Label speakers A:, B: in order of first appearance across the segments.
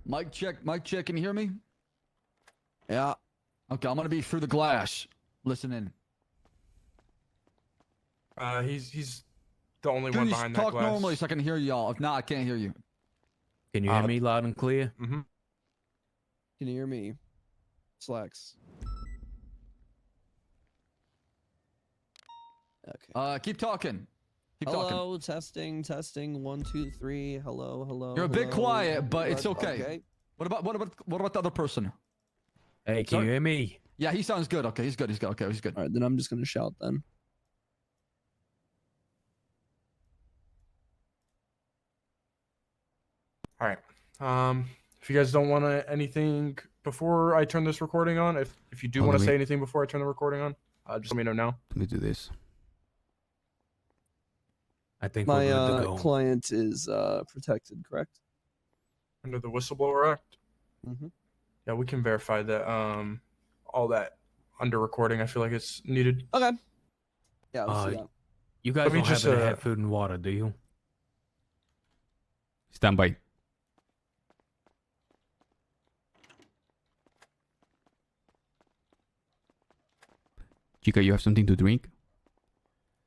A: Mic check. Mic check. Can you hear me?
B: Yeah.
A: Okay, I'm gonna be through the glass. Listen in.
C: He's the only
A: Can
C: one
A: you
C: behind that
A: talk
C: glass.
A: normally so I can hear y'all? If not, I can't hear you.
D: Can you hear me loud and clear?
C: Mm-hmm.
B: Can you hear me? Slacks. Okay.
A: Keep talking. Keep talking.
B: Hello, testing, testing. 1, 2, 3. Hello, hello.
A: You're a bit
B: hello.
A: quiet, but it's
B: Right,
A: okay. What about the other person?
D: Hey, can
A: Sorry?
D: you hear me?
A: Yeah, he sounds good. Okay, he's good. He's good. Okay, he's good.
B: All right, then I'm just gonna shout then.
C: All right. If you guys don't want anything before I turn this recording on, if you do want to say anything before I turn the recording on, just let me know now.
E: Let me do this.
D: I think we're good to
B: My
D: go.
B: client is protected, correct?
C: Under the Whistleblower Act.
B: Mm-hmm.
C: Yeah, we can verify that. All that under recording. I feel like it's needed.
B: Okay. Yeah, let's do that.
D: You guys
C: Let me
D: don't
C: just,
D: happen to have food and water, do you?
E: Stand by. Chica, you have something to drink?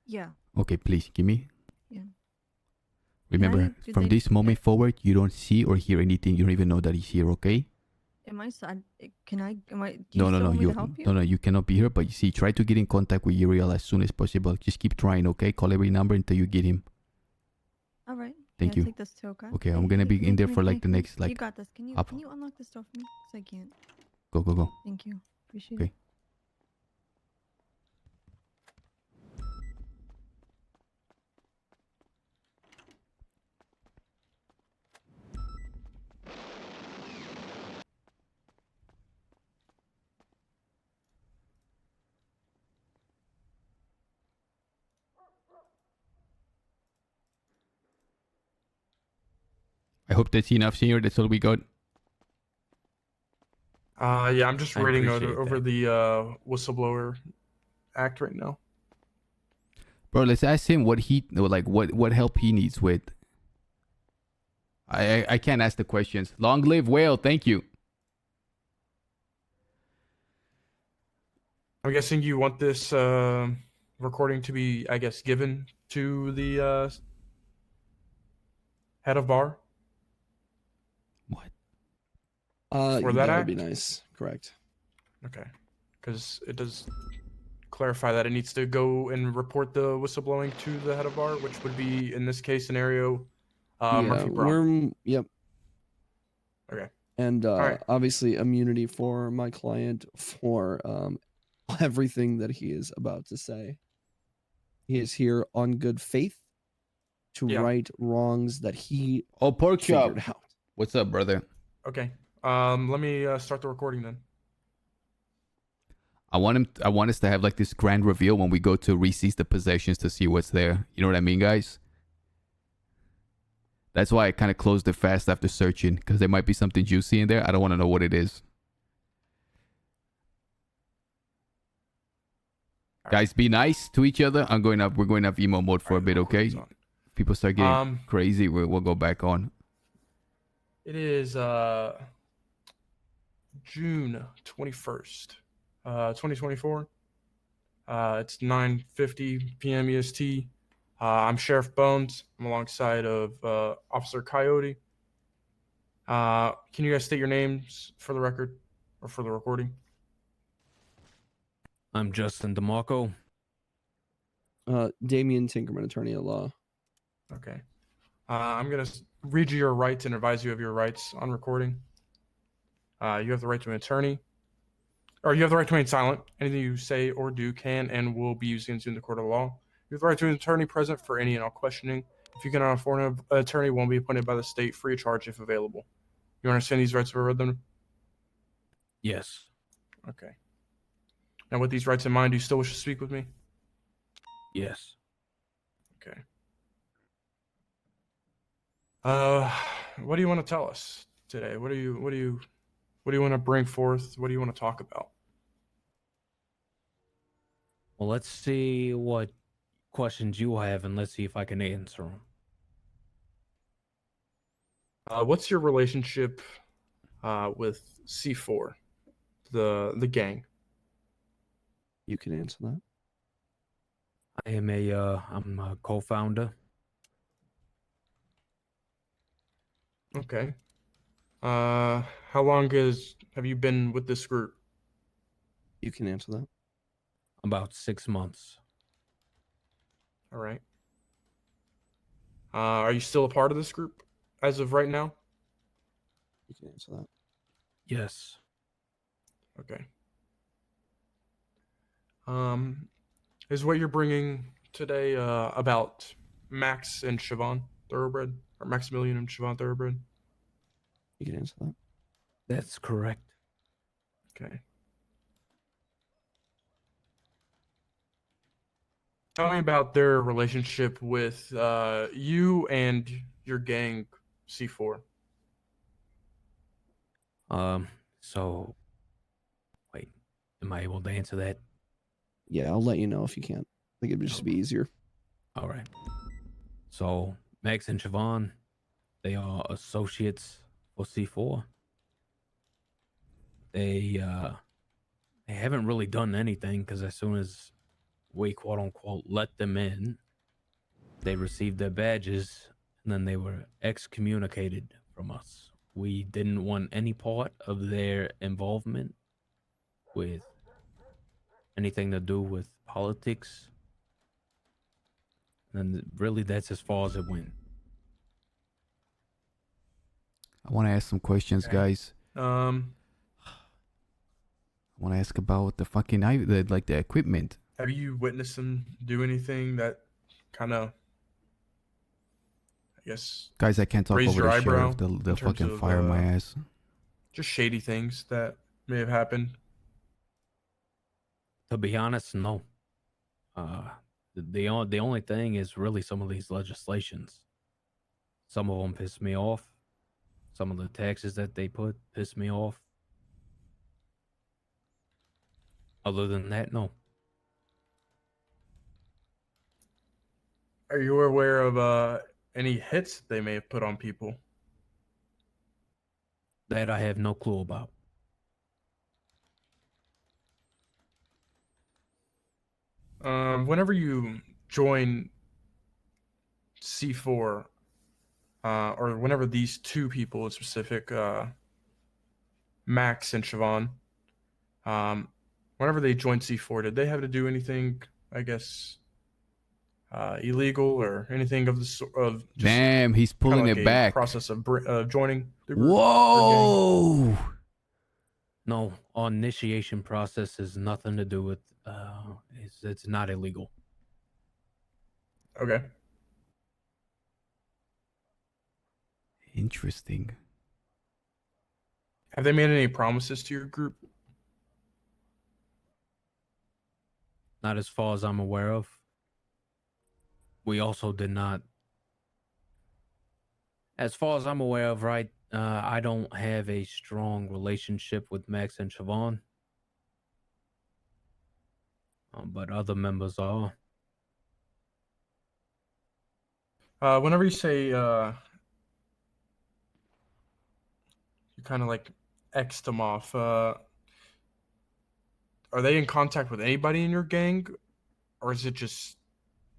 F: Yeah.
E: Okay, please give me.
F: Yeah.
E: Remember,
F: do
E: from
F: they-
E: this moment forward, you don't see or hear anything. You don't even know that he's here, okay?
F: Am I sad? Can I? Am I? Do you
E: No,
F: still
E: no,
F: want me
E: you,
F: to help you?
E: no, you cannot be here. But you see, try to get in contact with Uriel as soon as possible. Just keep trying, okay? Call every number until you get him.
F: All right.
E: Thank
F: yeah,
E: you.
F: Take this too, okay?
E: Okay, I'm gonna be in there for like the next
F: You
E: like.
F: got this. Can you?
E: up.
F: Can you unlock this door for me? 'Cause I can't.
E: Go, go, go.
F: Thank you. Appreciate
E: Okay.
F: it.
E: I hope that's enough, senior. That's all we got.
C: Yeah, I'm just
D: I
C: reading
D: appreciate
C: over
D: that.
C: the Whistleblower Act right now.
E: Bro, let's ask him what he like. What help he needs with. I can't ask the questions. Long live whale. Thank you.
C: I'm guessing you want this recording to be, I guess, given to the head of bar.
E: What?
C: For that
B: would be
C: act?
B: nice. Correct.
C: Okay, because it does clarify that it needs to go and report the whistleblowing to the head of bar, which would be in this case scenario, Murphy Brown.
B: Yep.
C: Okay.
B: And
C: right.
B: obviously immunity for my client for everything that he is about to say. He is here on good faith to
C: Yeah.
B: right wrongs that he
E: Oh, pork chop.
B: figured out.
E: What's up, brother?
C: Okay. Let me start the recording then.
E: I want us to have like this grand reveal when we go to re-seize the possessions to see what's there. You know what I mean, guys? That's why I kind of closed it fast after searching, because there might be something juicy in there. I don't want to know what it is. Guys, be nice to each other. We're going up emo mode for a bit, okay? People start getting crazy, we'll go back on.
C: It is June 21st, 2024. It's 9:50 p.m. EST. I'm Sheriff Bones. I'm alongside of Officer Coyote. Can you guys state your names for the record or for the recording?
D: I'm Justin Demarco.
B: Damian Tinkerman, attorney at law.
C: Okay. I'm going to read you your rights and advise you of your rights on recording. You have the right to an attorney, or you have the right to remain silent. Anything you say or do can and will be used against you in the court of law. You have the right to an attorney present for any and all questioning. If you cannot afford an attorney, one will be appointed by the state free of charge if available. You understand these rights if I read them?
D: Yes.
C: Okay. Now, with these rights in mind, do you still wish to speak with me?
D: Yes.
C: Okay. What do you want to tell us today? What do you want to bring forth? What do you want to talk about?
D: Well, let's see what questions you have, and let's see if I can answer them.
C: What's your relationship with C4, the gang?
B: You can answer that.
D: I'm a co-founder.
C: Okay. How long have you been with this group?
B: You can answer that.
D: About 6 months.
C: All right. Are you still a part of this group as of right now?
B: You can answer that.
D: Yes.
C: Okay. Is what you're bringing today about Max and Siobhan Thoroughbred, or Maximilian and Siobhan Thoroughbred?
B: You can answer that.
D: That's correct.
C: Okay. Tell me about their relationship with you and your gang, C4.
D: So wait, am I able to answer that?
B: Yeah, I'll let you know if you can't. I think it would just be easier.
D: All right. So Max and Siobhan, they are associates for C4. They haven't really done anything because as soon as we quote unquote let them in, they received their badges and then they were excommunicated from us. We didn't want any part of their involvement with anything to do with politics. And really that's as far as it went.
E: I want to ask some questions,
C: Okay.
E: guys. I want to ask about the fucking the equipment.
C: Have you witnessed them do anything that kind of, I guess,
E: Guys, I can't talk
C: raise
E: over
C: your
E: the
C: eyebrow
E: sheriff. They'll
C: in terms
E: fucking
C: of,
E: fire my ass.
C: just shady things that may have happened?
D: To be honest, no. The only thing is really some of these legislations. Some of them piss me off. Some of the taxes that they put piss me off. Other than that, no.
C: Are you aware of any hits they may have put on people?
D: That I have no clue about.
C: Whenever you join C4, or whenever these two people in specific, Max and Siobhan, whenever they joined C4, did they have to do anything, I guess, illegal or anything of the sort of just
E: Damn, he's
C: kinda
E: pulling
C: like
E: it
C: a
E: back.
C: process of joining the group or
E: Whoa!
D: No, our initiation process has nothing to do with. It's not illegal.
C: gang? Okay.
E: Interesting.
C: Have they made any promises to your group?
D: Not as far as I'm aware of. We also did not. As far as I'm aware of, right? I don't have a strong relationship with Max and Siobhan. But other members are.
C: Whenever you say you kind of like X'd them off, are they in contact with anybody in your gang, or is it just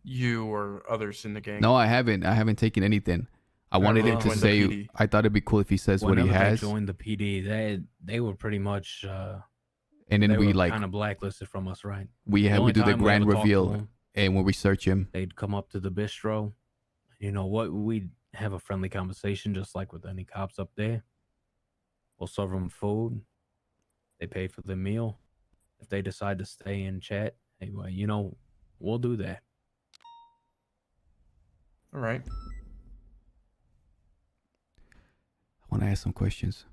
C: you or others in the gang?
E: No, I haven't. I haven't taken anything. I wanted him to
C: joined the
E: say.
C: PD.
E: I thought it'd be cool if he says what he
D: Whenever
E: has,
D: they joined the PD, they were pretty much.
E: and then
D: they
E: we
D: were
E: like
D: kind of blacklisted from us, right?
E: we
D: only
E: do the
D: time we
E: grand
D: ever talked to
E: reveal,
D: them,
E: and when we search him,
D: they'd come up to the bistro. You know what? We'd have a friendly conversation, just like with any cops up there. We'll serve them food. They pay for the meal. If they decide to stay and chat, anyway, we'll do that.
C: All right.
E: I want to ask some questions.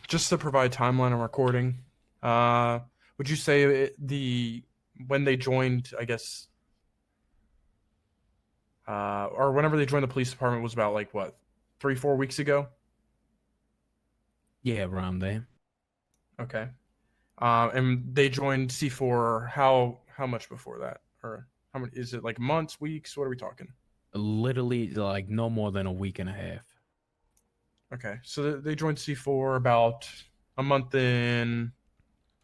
C: Just to provide timeline and recording, would you say when they joined, I guess, or whenever they joined the police department was about like what, 3-4 weeks ago?
D: Yeah, around there.
C: Okay. And they joined C4 how much before that, or how many? Is it like months, weeks? What are we talking?
D: literally like no more than a week and a half.
C: Okay, so they joined C4 about a month in,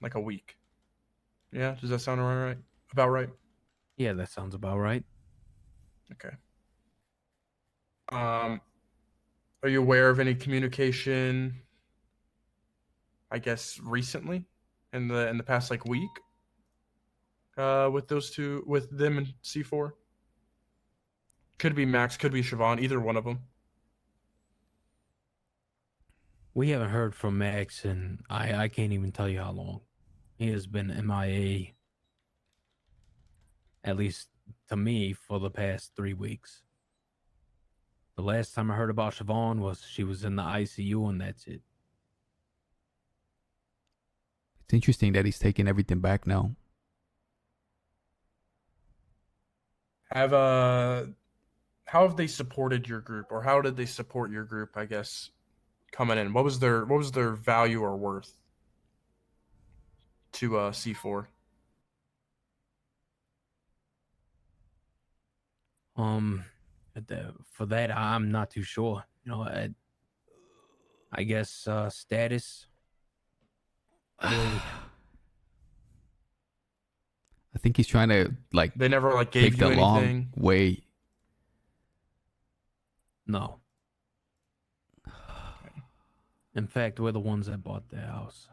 C: like a week. Yeah, does that sound right? About right?
D: Yeah, that sounds about right.
C: Okay. Are you aware of any communication, I guess, recently in the past like week? With those two, with them and C4? Could be Max, could be Siobhan, either one of them.
D: We haven't heard from Max, and I can't even tell you how long. He has been MIA, at least to me, for the past 3 weeks. The last time I heard about Siobhan was she was in the ICU, and that's it.
E: It's interesting that he's taking everything back now.
C: How have they supported your group, or how did they support your group, I guess, coming in? What was their value or worth to C4?
D: For that, I'm not too sure. You know, I guess status.
E: I think he's trying to like
C: They never like
E: take
C: gave
E: the
C: you
E: long
C: anything.
E: way.
D: No. In fact, we're the ones that bought the house.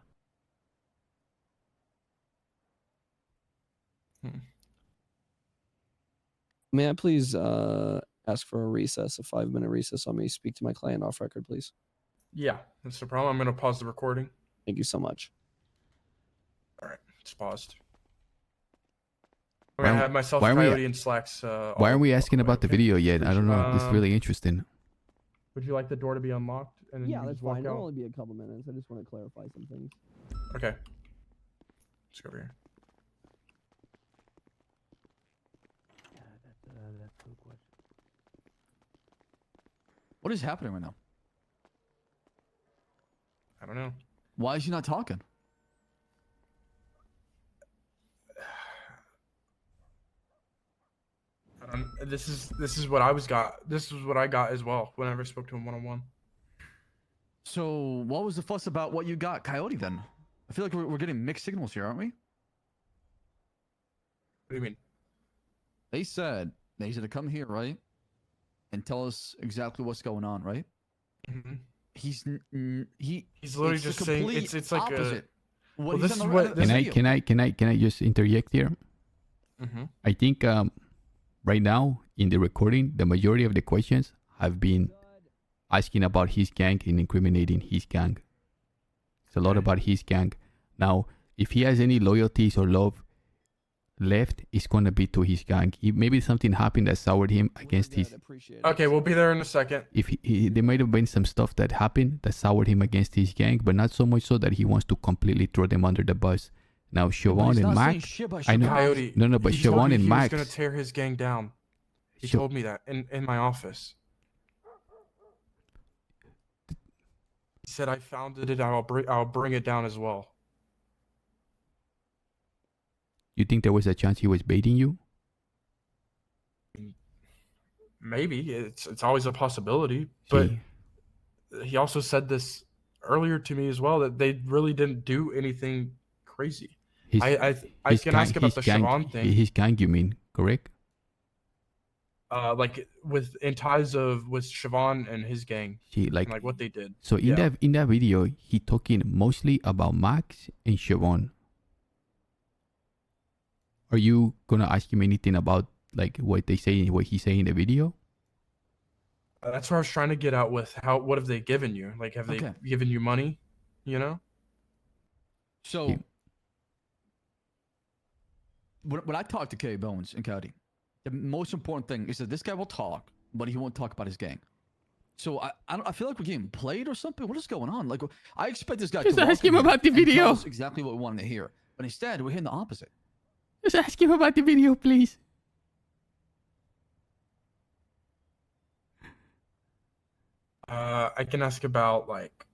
B: May I please ask for a recess, a 5-minute recess on me? Speak to my client off record, please.
C: Yeah, that's the problem. I'm gonna pause the recording.
B: Thank you so much.
C: All right, it's paused. I'm gonna have myself,
E: why are we-
C: Coyote, and Slacks.
E: Why are we asking about the video yet? I don't know. This is really interesting.
C: Would you like the door to be unlocked and then
B: Yeah,
C: you
B: that's
C: just walk
B: fine. It'll
C: out?
B: only be a couple minutes. I just want to clarify some things.
C: Okay. Let's go over here.
D: That's a good question.
A: What is happening right now?
C: I don't know.
A: Why is he not talking?
C: This is what I got. This is what I got as well whenever I spoke to him one-on-one.
A: So what was the fuss about what you got, Coyote, then? I feel like we're getting mixed signals here, aren't we?
C: What do you mean?
A: They said to come here, right? And tell us exactly what's going on, right?
C: Mm-hmm.
A: He's
C: literally
A: it's the
C: just saying
A: complete
C: it's like
A: opposite.
C: Well,
A: he's
C: this
A: on
C: is
A: the-
C: what-
A: on the
C: this-
A: video.
E: Can I just interject here?
C: Mm-hmm.
E: I think right now in the recording, the majority of the questions have been asking about his gang and incriminating his gang. It's a lot about his gang. Now, if he has any loyalties or love left, it's going to be to his gang. Maybe something happened that soured him against his...
C: Okay, we'll be there in a second.
E: If there might have been some stuff that happened that soured him against his gang, but not so much so that he wants to completely throw them under the bus. Now,
A: But
E: Siobhan
A: he's
E: and
A: not saying
E: Mac...
A: shit about
E: I know.
A: Siobhan.
C: Coyote.
E: No, but
C: he told
E: Siobhan
C: me
E: and
C: he
E: Max...
C: was gonna tear his gang down. He
E: Sio-
C: told me that in my office. He said I founded it. I'll bring it down as well.
E: You think there was a chance he was baiting you?
C: Maybe it's always a possibility, but
E: See,
C: he also said this earlier to me as well, that they really didn't do anything crazy.
E: his,
C: I
E: his
C: can
E: gang-
C: ask about
E: his
C: the
E: gang-
C: Siobhan thing.
E: His gang, you mean, correct?
C: Like with ties with Siobhan and his gang,
E: See,
C: and
E: like,
C: like what they did.
E: so in
C: yeah.
E: that video, he talking mostly about Max and Siobhan. Are you gonna ask him anything about like what they say, what he say in the video?
C: That's what I was trying to get out with. What have they given you? Like, have
A: Okay.
C: they given you money? You know?
A: So
E: Yeah.
A: when I talk to K Bones and Cody, the most important thing is that this guy will talk, but he won't talk about his gang. So I feel like we're getting played or something. What is going on? Like I expect this guy
E: Just
A: to walk
E: ask him
A: in here
E: about the
A: and tell
E: video.
A: us exactly what we wanted to hear, but instead we're hearing the opposite.
E: Just ask him about the video, please.
C: I can ask about like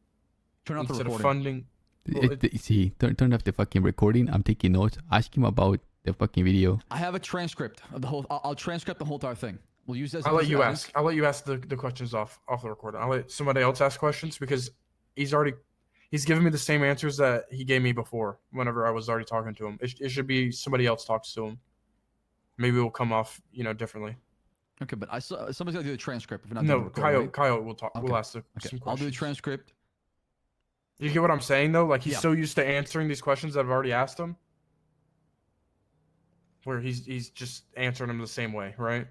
A: Turn off the
C: instead of
A: recording.
C: funding.
E: See, turn off the fucking recording. I'm taking notes. Ask him about the fucking video.
A: I have a transcript of the whole. I'll transcript the whole entire thing. We'll use that as
C: I'll let
A: as
C: you
A: evidence.
C: ask. I'll let you ask the questions off the recording. I'll let somebody else ask questions because he's given me the same answers that he gave me before. Whenever I was already talking to him, it should be somebody else talks to him. Maybe it will come off differently.
A: Okay, but somebody's got to do the transcript. If we're not doing
C: No,
A: the recording, right?
C: Kyle will talk.
A: Okay.
C: We'll ask some
A: Okay,
C: questions.
A: I'll do the transcript.
C: You get what I'm saying though? Like he's
A: Yeah.
C: so used to answering these questions that I've already asked him, where he's just answering them the same way, right?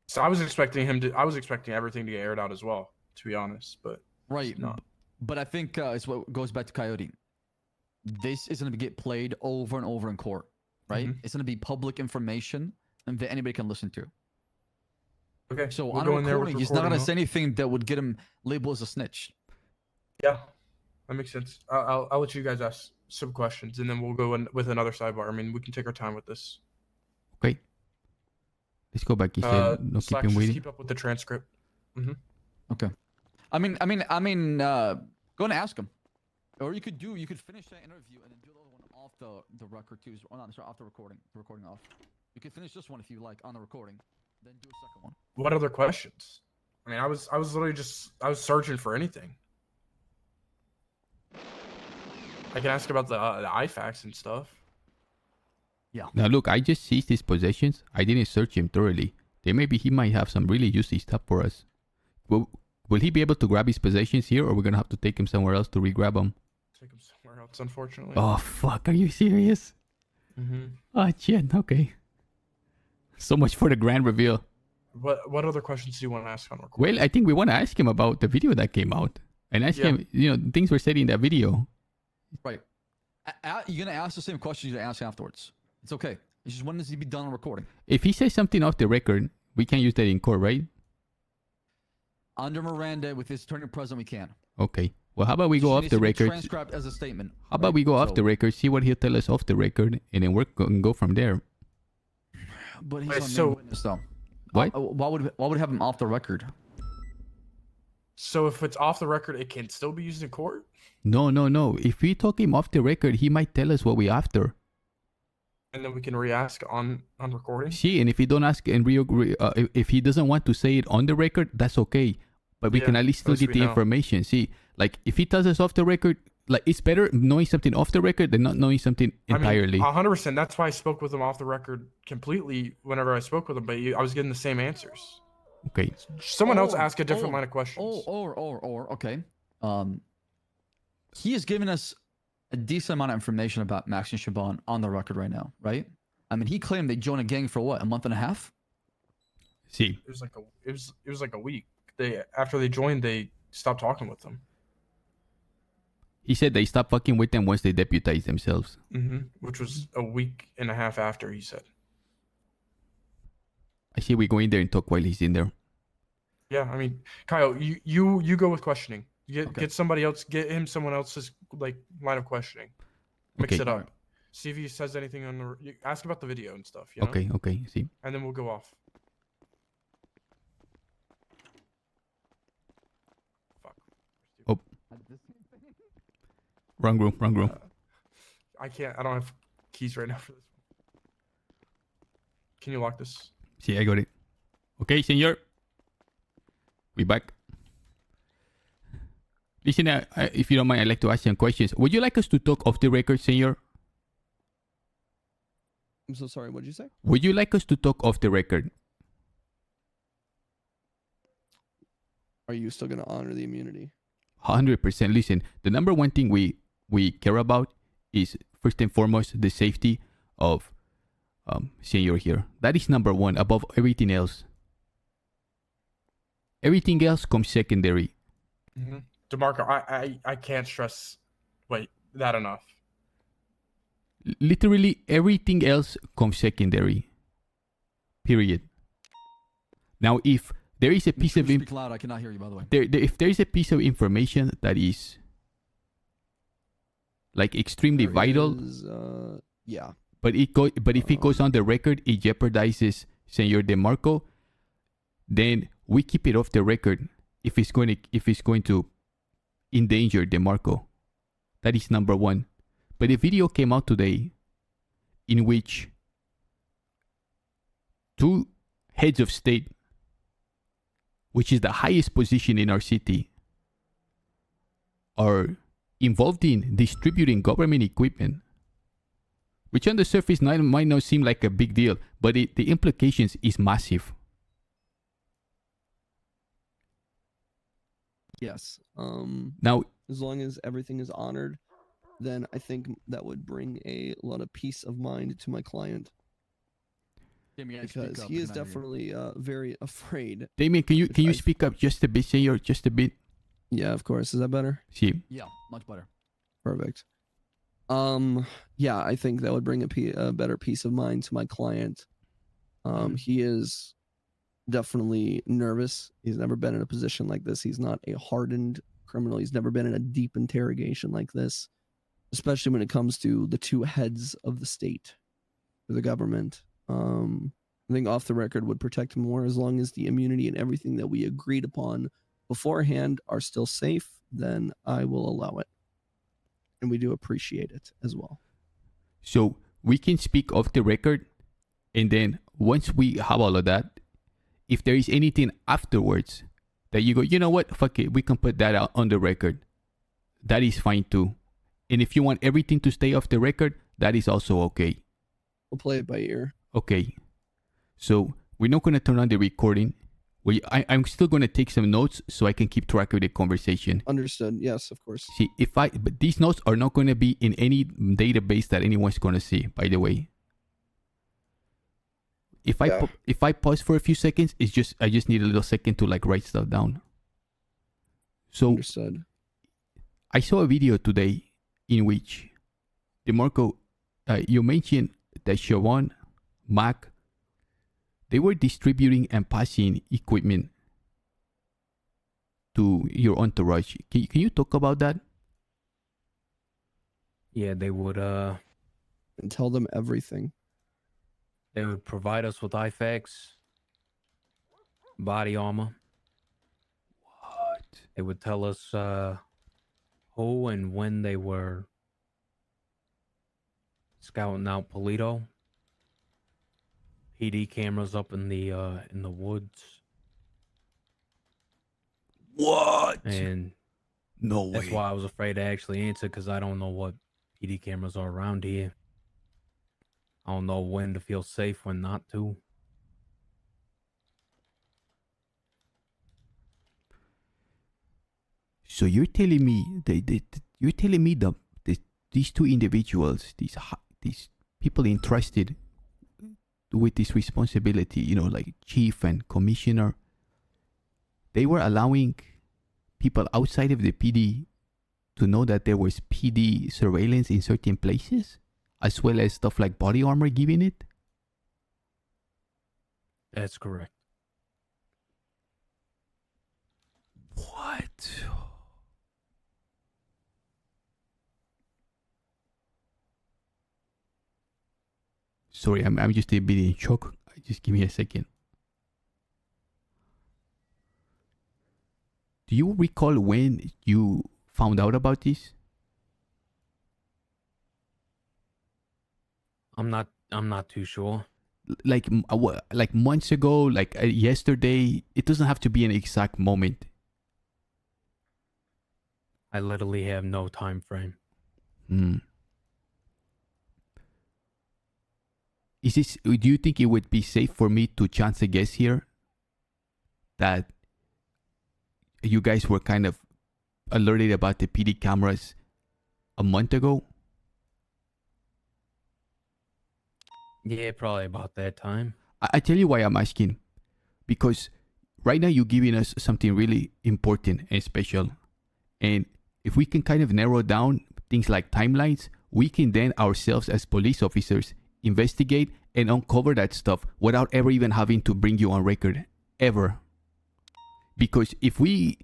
C: So I was expecting everything to get aired out as well, to be honest, but
A: Right.
C: no.
A: But I think it's what goes back to Coyote. This is going to get played over and over in court, right?
C: Mhm.
A: It's going to be public information and that anybody can listen to.
C: Okay.
A: So
C: we'll
A: on
C: go
A: a
C: in there with
A: recording, he's not going to
C: recording,
A: say anything that would get him labeled as a snitch.
C: Yeah, that makes sense. I'll let you guys ask some questions, and then we'll go in with another sidebar. I mean, we can take our time with this.
E: Okay. Let's go back. He said no
C: Slack,
E: keep him
C: just
E: waiting.
C: keep up with the transcript.
A: Okay. I mean, go and ask him, or you could finish that interview and then do the other one off the record too, or not, sorry, off the recording off. You can finish this one if you like on the recording, then do a second one.
C: What other questions? I mean, I was literally I was searching for anything. I can ask about the IFACs and stuff.
E: Now look, I just seized his possessions. I didn't search him thoroughly. Then maybe he might have some really juicy stuff for us. Will he be able to grab his possessions here, or we're gonna have to take him somewhere else to re-grab them?
C: Take them somewhere else, unfortunately.
E: Oh fuck! Are you serious?
C: Mm-hmm.
E: Oh shit. Okay. So much for the grand reveal.
C: What other questions do you want to ask on recording?
E: Well, I think we want to ask him about the video that came out and ask him, things were said in that video.
A: Right. You're gonna ask the same questions you're gonna ask afterwards. It's okay. It's just when does he be done on recording?
E: If he says something off the record, we can use that in court, right?
A: Under Miranda, with his attorney present, we can.
E: Okay. Well, how about we
A: Just
E: go off
A: needs
E: the
A: to be
E: record?
A: transcribed as a statement.
E: How about
A: right?
E: we go off
A: So-
E: the record, see what he'll tell us off the record, and then we're going to go from there.
A: But he's
C: Wait,
A: on
C: so-
A: main witness though.
E: What?
A: Why would have him off the record?
C: So if it's off the record, it can still be used in court?
E: No. If we talk him off the record, he might tell us what we after.
C: And then we can re-ask on recording?
E: See, and if he don't ask and if he doesn't want to say it on the record, that's okay. But we can
C: Yeah,
E: at least
C: at
E: still
C: least
E: get
C: we
E: the
C: know.
E: information. See, like if he tells us off the record, like it's better knowing something off the record than not knowing something entirely.
C: 100%. That's why I spoke with him off the record completely whenever I spoke with him, but I was getting the same answers.
E: Okay.
C: Someone else ask a different line of questions.
A: Okay. He has given us a decent amount of information about Max and Shaban on the record right now, right? I mean, he claimed they joined a gang for what, a month and a half?
E: See,
C: It was like a week. After they joined, they stopped talking with them.
E: he said they stopped fucking with them once they deputized themselves.
C: Which was a week and a half after, he said.
E: I see we go in there and talk while he's in there.
C: Yeah, I mean, Kyle, you go with questioning.
A: Okay.
C: Get somebody else. Get him someone else's line of questioning. Mix
E: Okay.
C: it up. See if he says anything on the. Ask about the video and stuff. You know?
E: Okay. See.
C: And then we'll go off. Fuck.
E: Oh. Wrong room.
C: I can't. I don't have keys right now for this one. Can you lock this?
E: See, I got it. Okay, senor. We back. Listen, if you don't mind, I'd like to ask some questions. Would you like us to talk off the record, senor?
B: I'm so sorry. What did you say?
E: Would you like us to talk off the record?
B: Are you still going to honor the immunity?
E: 100%. Listen, the number one thing we care about is first and foremost the safety of Senor here. That is number one above everything else. Everything else comes secondary.
C: Demarco, I can't stress that enough.
E: Literally everything else comes secondary. Period. Now, if there is a piece of
A: Speak loud. I cannot hear you, by the way.
E: if there is a piece of information that is like extremely
B: There
E: vital,
B: is, yeah.
E: but if it goes on the record, it jeopardizes Senor Demarco, then we keep it off the record if it's going to endanger Demarco. That is number one. But a video came out today in which two heads of state, which is the highest position in our city, are involved in distributing government equipment, which on the surface might not seem like a big deal, but the implications is massive.
B: Yes.
E: Now,
B: As long as everything is honored, then I think that would bring a lot of peace of mind to my client,
A: Damien, speak
B: because
A: up,
B: he
A: I
B: is
A: cannot hear you.
B: definitely very afraid.
E: Damien, can you
B: If I've-
E: speak up just a bit, Senor? Just a bit.
B: Yeah, of course. Is that better?
E: See,
A: Yeah, much better.
B: Perfect. Yeah, I think that would bring a better peace of mind to my client. He is definitely nervous. He's never been in a position like this. He's not a hardened criminal. He's never been in a deep interrogation like this, especially when it comes to the two heads of the state or the government. I think off the record would protect him more. As long as the immunity and everything that we agreed upon beforehand are still safe, then I will allow it. And we do appreciate it as well.
E: so we can speak off the record, and then once we have all of that, if there is anything afterwards that you go, you know what, fuck it, we can put that out on the record. That is fine too. And if you want everything to stay off the record, that is also okay.
B: We'll play it by ear.
E: Okay. So we're not going to turn on the recording. I'm still going to take some notes so I can keep track of the conversation.
B: Understood. Yes, of course.
E: See, but these notes are not going to be in any database that anyone's going to see, by the way. If I pause for a few seconds, I just need a little second to like write stuff down. So
B: Understood.
E: I saw a video today in which Demarco, you mentioned that Siobhan, Mac, they were distributing and passing equipment to your entourage. Can you talk about that?
D: Yeah, they would
B: And tell them everything.
D: they would provide us with IFAKs, body armor.
E: What?
D: They would tell us who and when they were scouting out Polito. PD cameras up in the woods.
E: What?
D: And
E: No way.
D: that's why I was afraid to actually answer, because I don't know what PD cameras are around here. I don't know when to feel safe, when not to.
E: So you're telling me these two individuals, these people entrusted with this responsibility, you know, like chief and commissioner, they were allowing people outside of the PD to know that there was PD surveillance in certain places, as well as stuff like body armor giving it?
D: That's correct.
E: What? Sorry, I'm just a bit in shock. Just give me a second. Do you recall when you found out about this?
D: I'm not too sure.
E: Like months ago, like yesterday? It doesn't have to be an exact moment.
D: I literally have no time frame.
E: Do you think it would be safe for me to chance a guess here that you guys were kind of alerted about the PD cameras a month ago?
D: Yeah, probably about that time.
E: I tell you why I'm asking. Because right now you're giving us something really important and special. And if we can kind of narrow down things like timelines, we can then ourselves as police officers investigate and uncover that stuff without ever even having to bring you on record. Ever. Because if we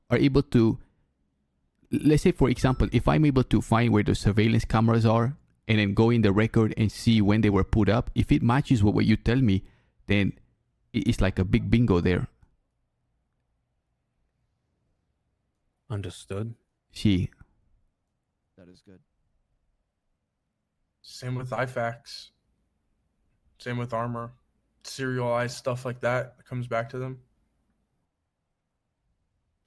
E: are able to, let's say for example, if I'm able to find where the surveillance cameras are and then go in the record and see when they were put up, if it matches what you tell me, then it's like a big bingo there.
D: Understood.
E: See.
B: That is good.
C: Same with IFAKs. Same with armor. serialized stuff like that comes back to them.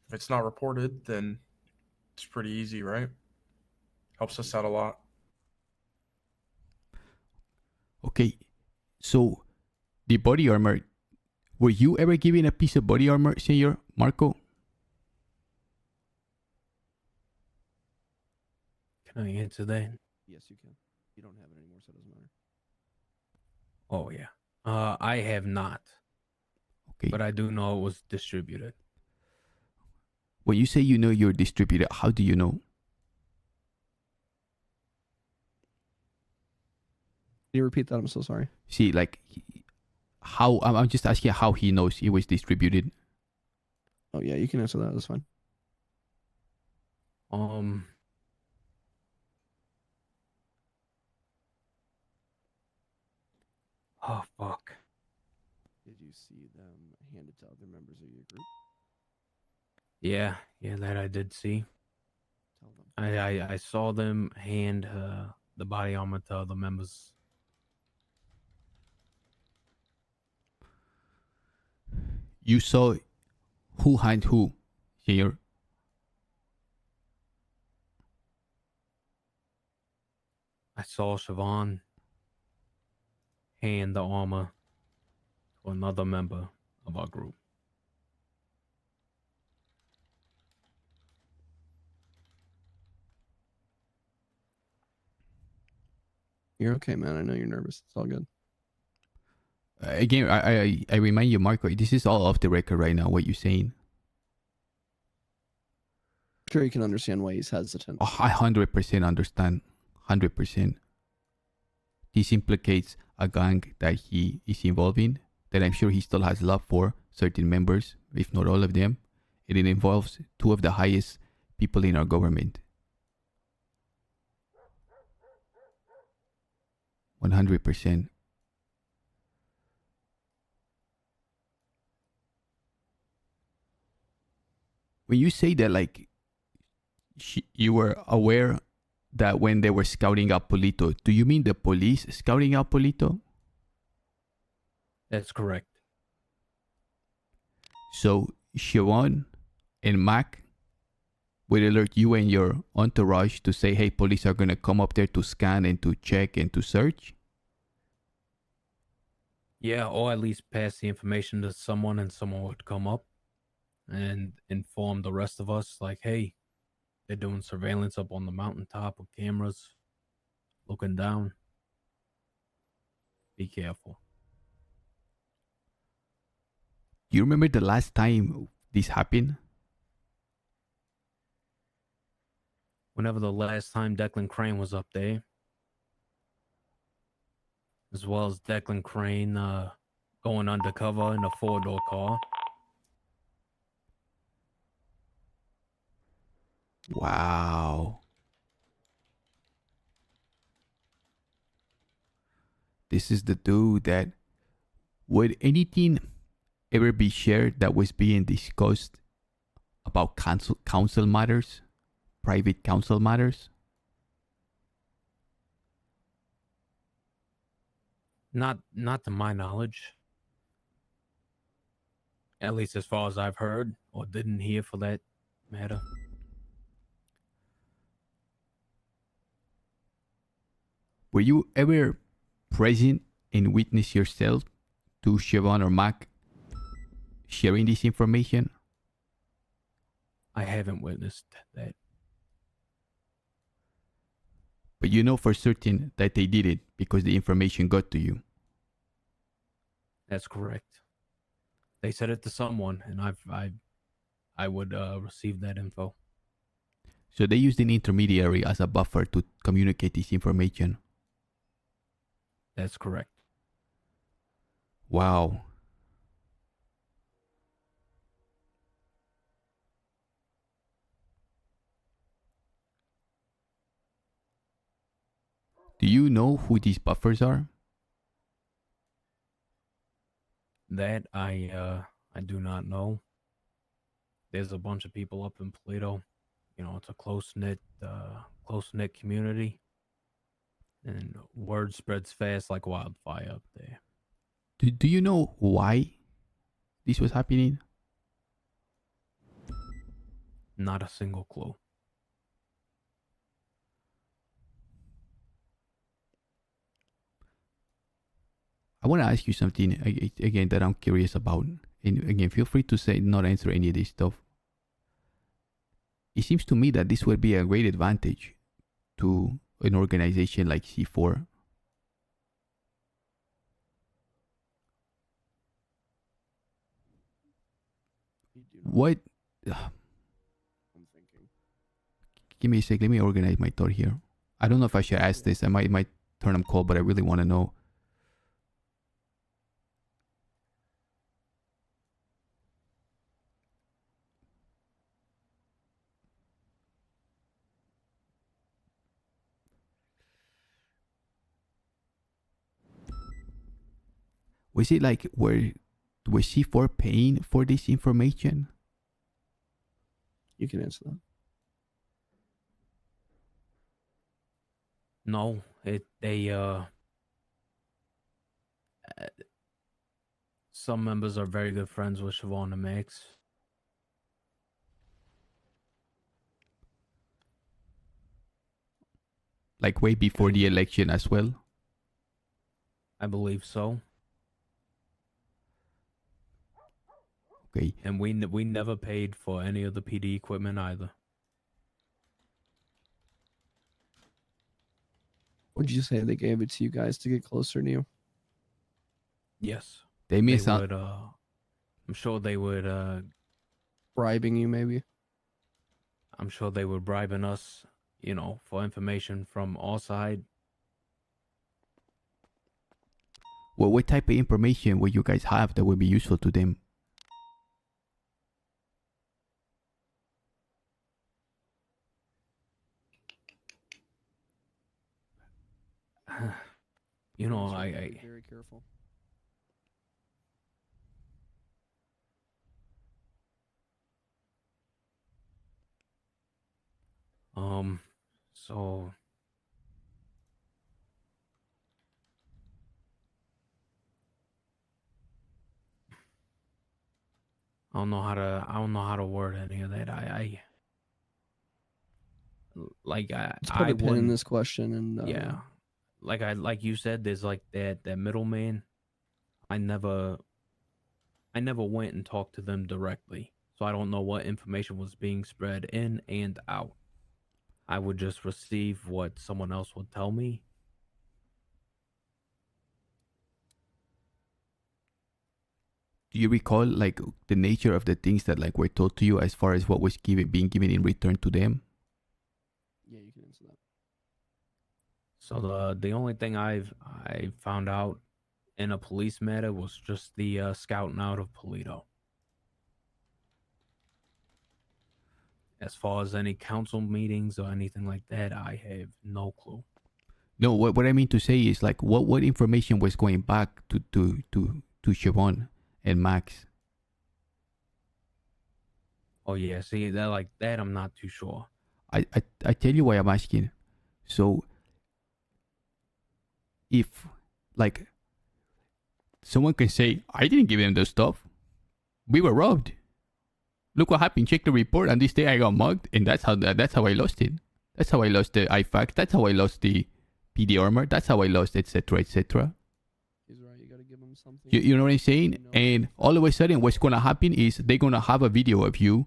C: If it's not reported, then it's pretty easy, right? Helps us out a lot.
E: Okay, so the body armor. Were you ever given a piece of body armor, Senor Marco?
D: Can I answer that?
B: Yes, you can. You don't have it anymore, so it doesn't matter.
D: Oh yeah. I have not,
E: Okay.
D: but I do know it was distributed.
E: When you say you know you're distributed, how do you know?
B: Can you repeat that? I'm so sorry.
E: See, like, how? I'm just asking how he knows it was distributed.
B: Oh yeah, you can answer that. That's fine.
D: Oh fuck.
B: Did you see them hand it to other members of your group?
D: Yeah, that I did see.
B: Tell them.
D: I saw them hand the body armor to other members.
E: You saw who hand who, Senor?
D: I saw Siobhan hand the armor to another member of our group.
B: You're okay, man. I know you're nervous. It's all good.
E: Again, I remind you, Marco, this is all off the record right now, what you're saying.
B: I'm sure you can understand why he's hesitant.
E: Oh, I 100% understand. 100%. This implicates a gang that he is involved in, that I'm sure he still has love for certain members, if not all of them. And it involves two of the highest people in our government. 100%. When you say that, like, you were aware that when they were scouting out Polito, do you mean the police scouting out Polito?
D: That's correct.
E: So Siobhan and Mac would alert you and your entourage to say, hey, police are going to come up there to scan and to check and to search?
D: Yeah, or at least pass the information to someone and someone would come up and inform the rest of us, like, hey, they're doing surveillance up on the mountaintop with cameras looking down. Be careful.
E: Do you remember the last time this happened?
D: Whenever the last time Declan Crane was up there, as well as Declan Crane going undercover in a 4-door car.
E: Wow. This is the dude that... Would anything ever be shared that was being discussed about council matters? Private council matters?
D: Not to my knowledge. At least as far as I've heard or didn't hear for that matter.
E: Were you ever present and witness yourself to Siobhan or Mac sharing this information?
D: I haven't witnessed that.
E: But you know for certain that they did it because the information got to you.
D: That's correct. They said it to someone, and I would receive that info.
E: So they used an intermediary as a buffer to communicate this information.
D: That's correct.
E: Wow. Do you know who these buffers are?
D: That I do not know. There's a bunch of people up in Plato. You know, it's a close knit community, and word spreads fast like wildfire up there.
E: Do you know why this was happening?
D: Not a single clue.
E: I want to ask you something again that I'm curious about. And again, feel free to say not answer any of this stuff. It seems to me that this would be a great advantage to an organization like C4. What?
B: I'm thinking.
E: Give me a sec. Let me organize my thought here. I don't know if I should ask this. I might turn them cold, but I really want to know. Was it like was C4 paying for this information?
B: You can answer that.
D: No, some members are very good friends with Siobhan and Max.
E: Like way before the election as well?
D: I believe so.
E: Okay.
D: And we never paid for any of the PD equipment either.
B: What did you say? They gave it to you guys to get closer to you?
D: Yes.
E: They
D: They
E: miss out.
D: would I'm sure they would
B: Bribing you, maybe?
D: I'm sure they were bribing us, you know, for information from our side.
E: Well, what type of information would you guys have that would be useful to them?
D: You know,
B: That's right,
D: I
B: be very careful.
D: so I don't know how to word any of that. I
B: Let's put a pin in
D: wouldn't.
B: this question and
D: Yeah, like you said, there's like that middleman. I never went and talked to them directly, so I don't know what information was being spread in and out. I would just receive what someone else would tell me.
E: Do you recall like the nature of the things that like were told to you as far as what was being given in return to them?
B: yeah, you can answer that.
D: So the only thing I found out in a police matter was just the scouting out of Polito. As far as any council meetings or anything like that, I have no clue.
E: No, what I mean to say is like what information was going back to Siobhan and Max?
D: Oh yeah, see that like that I'm not too sure.
E: I tell you why I'm asking. So if like someone can say, I didn't give them the stuff. We were robbed. Look what happened. Check the report. And this day I got mugged, and that's how I lost it. That's how I lost the IFAC. That's how I lost the PD armor. That's how I lost, etc., etc.
B: He's right. You gotta give him something.
E: You know what I'm saying?
B: You know.
E: And all of a sudden, what's gonna happen is they're gonna have a video of you,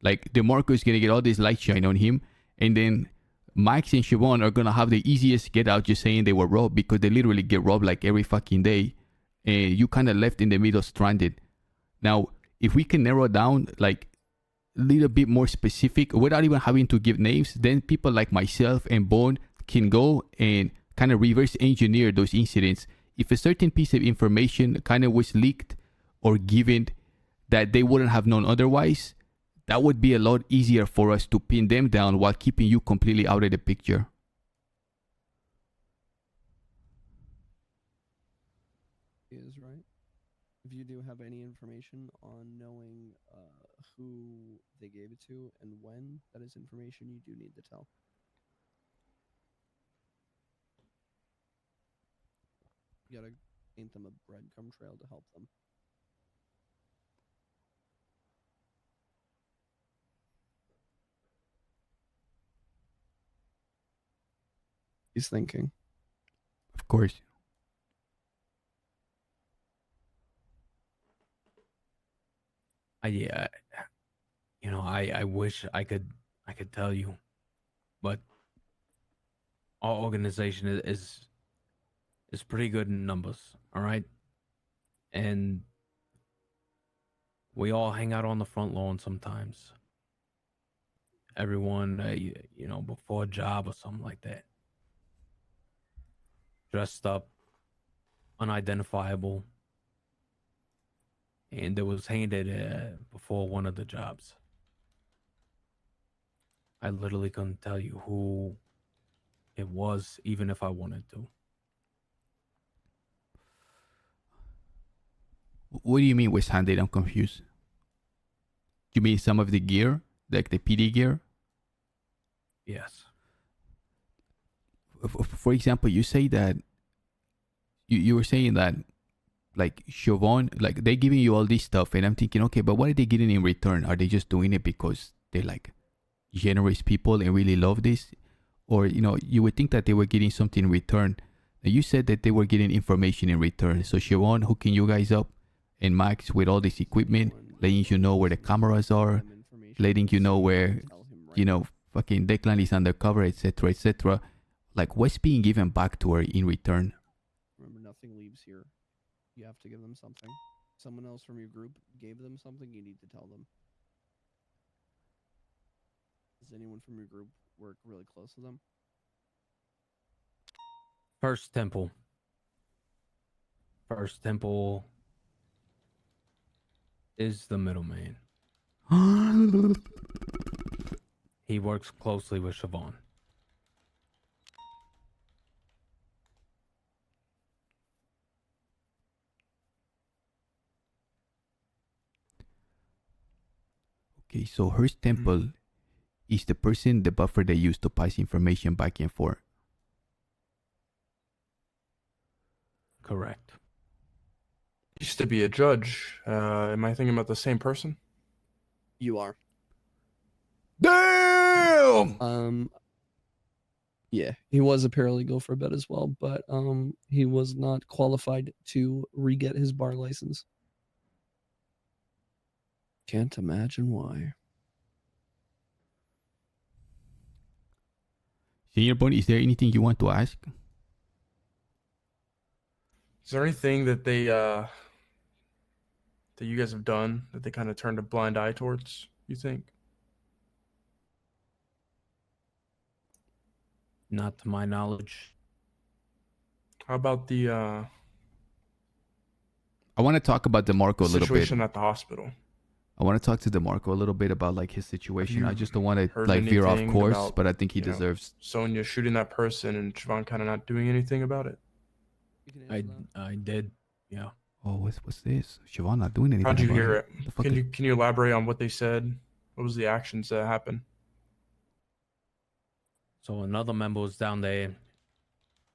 E: like Demarco is gonna get all this light shine on him, and then Max and Siobhan are gonna have the easiest get out just saying they were robbed because they literally get robbed like every fucking day, and you kind of left in the middle stranded. Now, if we can narrow down like a little bit more specific without even having to give names, then people like myself and Bone can go and kind of reverse engineer those incidents. If a certain piece of information kind of was leaked or given that they wouldn't have known otherwise, that would be a lot easier for us to pin them down while keeping you completely out of the picture.
B: He is right. If you do have any information on knowing who they gave it to and when, that is information you do need to tell. You gotta paint them a breadcrumb trail to help them. He's thinking.
E: Of course.
D: Yeah, I wish I could tell you, but our organization is pretty good in numbers, all right? And we all hang out on the front lawn sometimes. Everyone, before a job or something like that. Dressed up, unidentifiable. And it was handed before one of the jobs. I literally couldn't tell you who it was, even if I wanted to.
E: What do you mean was handed? I'm confused. You mean some of the gear, like the PD gear?
D: Yes.
E: For example, you say that you were saying that like Siobhan, like they're giving you all this stuff, and I'm thinking, okay, but what are they getting in return? Are they just doing it because they're like generous people and really love this? Or, you would think that they were getting something in return. And you said that they were getting information in return. So Siobhan hooking you guys up and Max with all this equipment, letting you know where the cameras are, letting you know where, fucking Declan is undercover, etc., etc. Like, what's being given back to her in return?
B: Remember, nothing leaves here. You have to give them something. Someone else from your group gave them something, you need to tell them. Does anyone from your group work really close to them?
D: First Temple. First Temple is the middleman. He works closely with Siobhan.
E: Okay, so Hearst Temple is the person, the buffer they use to pass information back and forth.
D: Correct.
C: Used to be a judge. Am I thinking about the same person?
B: You are.
E: Damn!
B: Yeah, he was a paralegal for a bit as well, but he was not qualified to re-get his bar license. Can't imagine why.
E: Senior Bonnie, is there anything you want to ask?
C: Is there anything that that you guys have done that they kind of turned a blind eye towards, you think?
D: Not to my knowledge.
C: How about the
E: I want to talk about Demarco a little bit.
C: situation at the hospital?
E: I want to talk to Demarco a little bit about like his situation. I
C: you
E: just don't want to
C: heard
E: like veer off
C: anything
E: course,
C: about,
E: but I think he
C: you know,
E: deserves.
C: Sonya shooting that person and Siobhan kind of not doing anything about it?
B: You can answer that.
D: I did. Yeah.
E: Oh, what's this? Siobhan not doing anything.
C: How'd you
E: about
C: hear it?
E: The fuck
C: Can you elaborate on what they said? What was the actions that happened?
D: So another member was down there,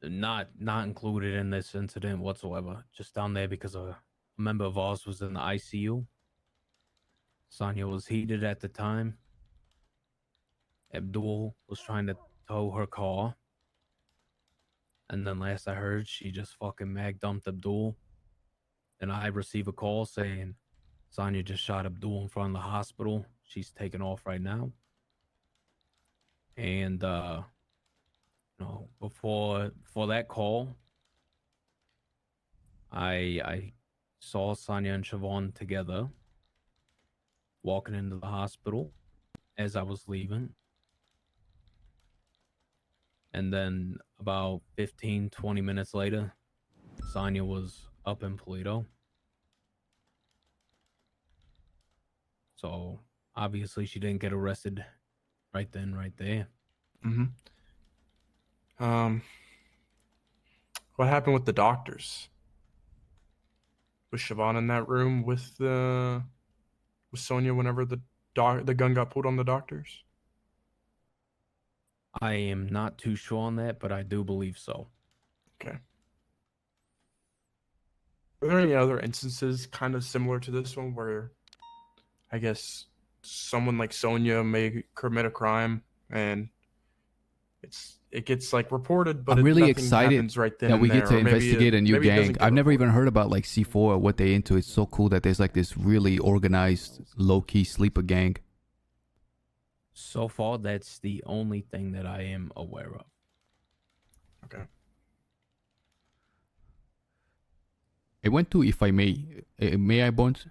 D: not included in this incident whatsoever. Just down there because a member of ours was in the ICU. Sonya was heated at the time. Abdul was trying to tow her car. And then last I heard, she just fucking mag dumped Abdul. And I receive a call saying Sonya just shot Abdul in front of the hospital. She's taken off right now. And before that call, I saw Sonya and Siobhan together walking into the hospital as I was leaving. And then about 15, 20 minutes later, Sonya was up in Polito. So obviously she didn't get arrested right then, right there.
C: Mm-hmm. What happened with the doctors? Was Siobhan in that room with Sonya whenever the gun got pulled on the doctors?
D: I am not too sure on that, but I do believe so.
C: Okay. Are there any other instances kind of similar to this one where I guess someone like Sonia may commit a crime and it gets like reported, but
E: I'm really
C: nothing
E: excited
C: happens right then
E: that
C: and
E: we
C: there,
E: get to
C: or maybe
E: investigate a new
C: maybe it
E: gang.
C: doesn't get
E: I've never
C: reported.
E: even heard about like C4 or what they into. It's so cool that there's like this really organized, low-key sleeper gang.
D: So far, that's the only thing that I am aware of.
C: Okay.
E: I went to, if I may I, Bones?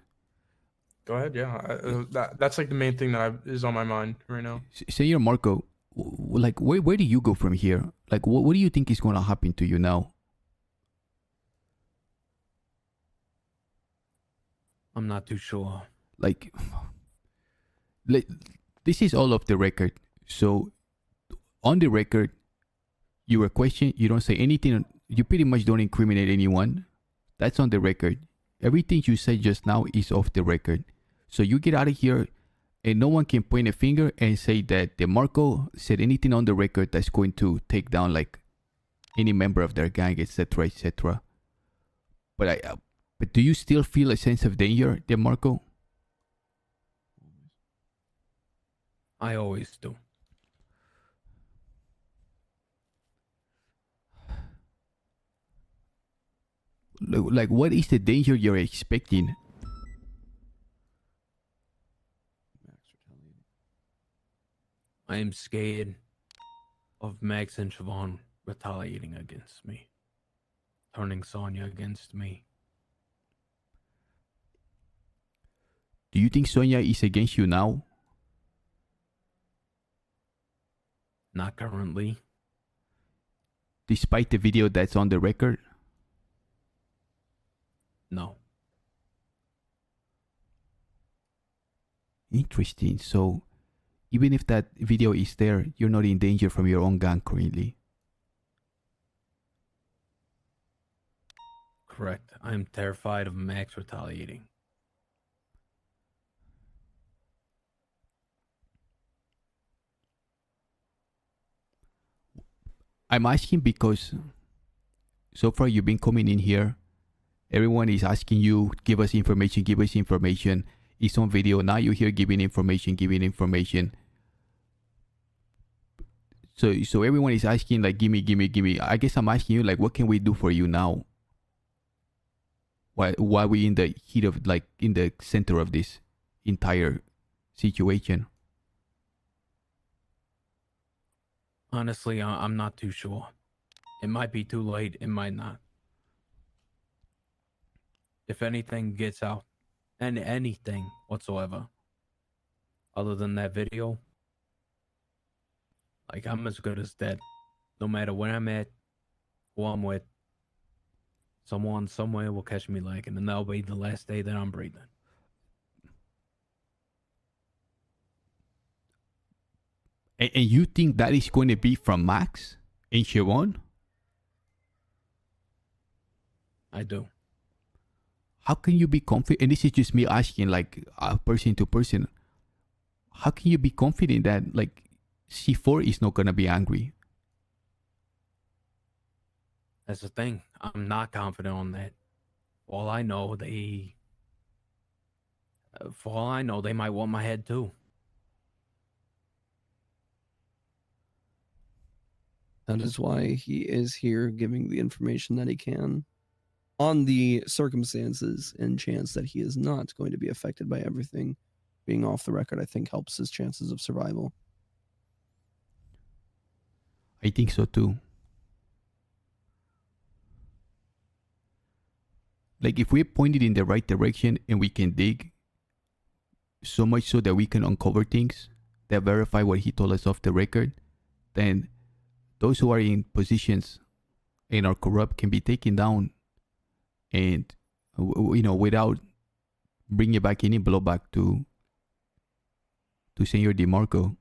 C: Go ahead. Yeah, that's like the main thing that is on my mind right now.
E: Senor Marco, like where do you go from here? Like what do you think is going to happen to you now?
D: I'm not too sure.
E: Like, this is all off the record. So on the record, you were questioned. You don't say anything. You pretty much don't incriminate anyone. That's on the record. Everything you said just now is off the record. So you get out of here and no one can point a finger and say that Demarco said anything on the record that's going to take down like any member of their gang, etc., etc. But do you still feel a sense of danger, Demarco?
D: I always do.
E: Like what is the danger you're expecting?
D: I am scared of Max and Siobhan retaliating against me, turning Sonya against me.
E: Do you think Sonia is against you now?
D: Not currently.
E: Despite the video that's on the record?
D: No.
E: Interesting. So even if that video is there, you're not in danger from your own gang currently.
D: Correct. I am terrified of Max retaliating.
E: I'm asking because so far you've been coming in here. Everyone is asking you, give us information, give us information. It's on video. Now you're here giving information, giving information. So everyone is asking like, give me. I guess I'm asking you like, what can we do for you now? Why we in the heat of like in the center of this entire situation?
D: Honestly, I'm not too sure. It might be too late. It might not. If anything gets out, and anything whatsoever, other than that video, like I'm as good as dead. No matter where I'm at, who I'm with, someone somewhere will catch me lacking, and that'll be the last day that I'm breathing.
E: And you think that is going to be from Max and Siobhan?
D: I do.
E: How can you be confident? And this is just me asking, like, person to person. How can you be confident that, like, C4 is not gonna be angry?
D: That's the thing. I'm not confident on that. All I know, for all I know, they might want my head too.
B: That is why he is here giving the information that he can on the circumstances and chance that he is not going to be affected by everything. Being off the record, I think, helps his chances of survival.
E: I think so too. Like if we're pointed in the right direction and we can dig so much so that we can uncover things that verify what he told us off the record, then those who are in positions and are corrupt can be taken down and, without bringing back any blowback to Senor Demarco.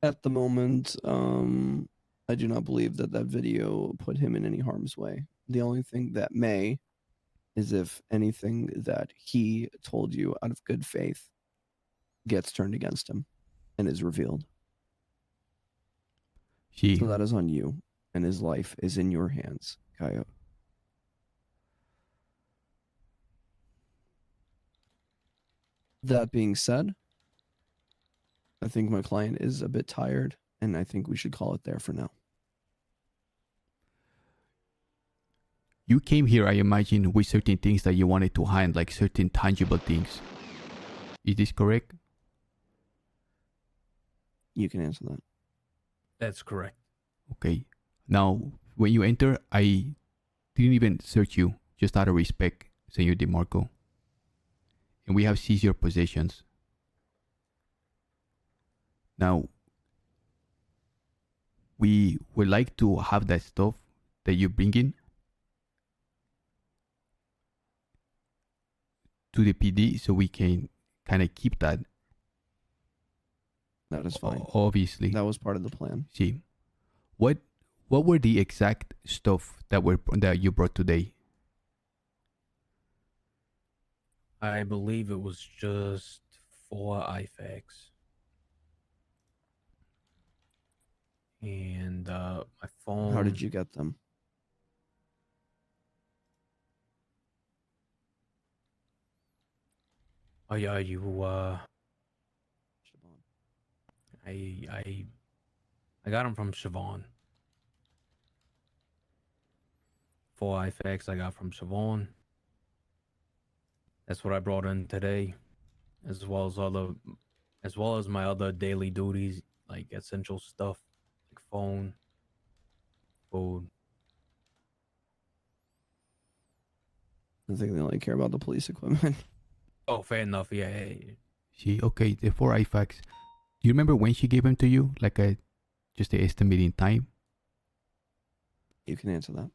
B: At the moment, I do not believe that video put him in any harm's way. The only thing that may is if anything that he told you out of good faith gets turned against him and is revealed.
E: See,
B: So that is on you. and his life is in your hands, Coyote. That being said, I think my client is a bit tired, and I think we should call it there for now.
E: You came here, I imagine, with certain things that you wanted to hide, like certain tangible things. Is this correct?
B: You can answer that.
D: That's correct.
E: Okay. Now, when you enter, I didn't even search you, just out of respect, Senor Demarco. And we have seized your possessions. Now, we would like to have that stuff that you bring in to the PD so we can kind of keep that.
B: That is fine.
E: Obviously.
B: That was part of the plan.
E: See, what were the exact stuff that you brought today?
D: I believe it was just 4 IFACs. And my phone.
B: How did you get them?
D: Oh yeah, you
B: Siobhan.
D: I got them from Siobhan. 4 IFACs I got from Siobhan. That's what I brought in today, as well as my other daily duties, like essential stuff, like phone, food.
B: I think they only care about the police equipment.
D: Oh, fair enough. Yeah.
E: See, okay, the 4 IFACs. Do you remember when she gave them to you? Like just the estimating time?
B: You can answer that.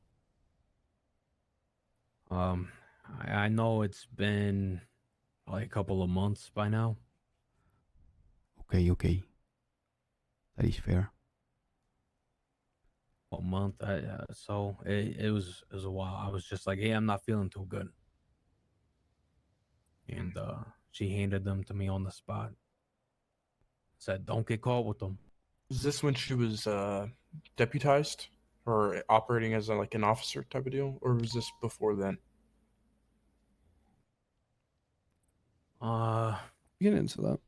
D: I know it's been like a couple of months by now.
E: Okay. That is fair.
D: A month. So it was a while. I was just like, hey, I'm not feeling too good. And she handed them to me on the spot. Said, don't get caught with them.
C: Is this when she was deputized or operating as like an officer type of deal, or was this before then?
B: You can answer that.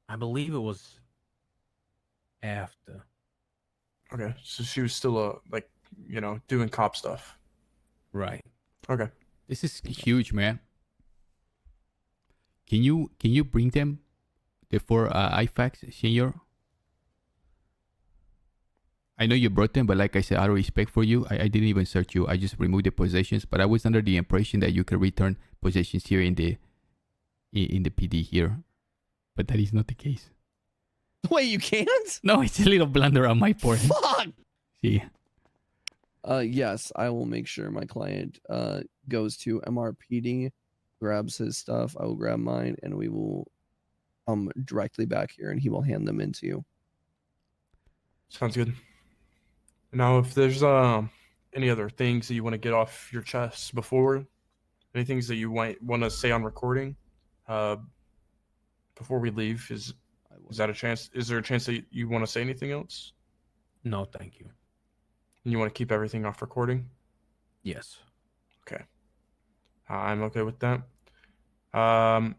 D: I believe it was after.
C: Okay, so she was still doing cop stuff.
D: Right.
C: Okay.
E: This is huge, man. Can you bring them the 4 IFACs, Senor? I know you brought them, but like I said, out of respect for you, I didn't even search you. I just removed the possessions, but I was under the impression that you could return possessions here in the PD here, but that is not the case.
B: Wait, you can't?
E: No, it's a little blunder on my part.
B: Fuck!
E: See.
B: Yes, I will make sure my client goes to MRPD, grabs his stuff, I will grab mine, and we will come directly back here and he will hand them in to you.
C: Sounds good. Now, if there's any other things that you want to get off your chest before, any things that you might want to say on recording, before we leave, is that a chance? Is there a chance that you want to say anything else?
D: No, thank you.
C: And you want to keep everything off recording?
D: Yes.
C: Okay. I'm okay with that. I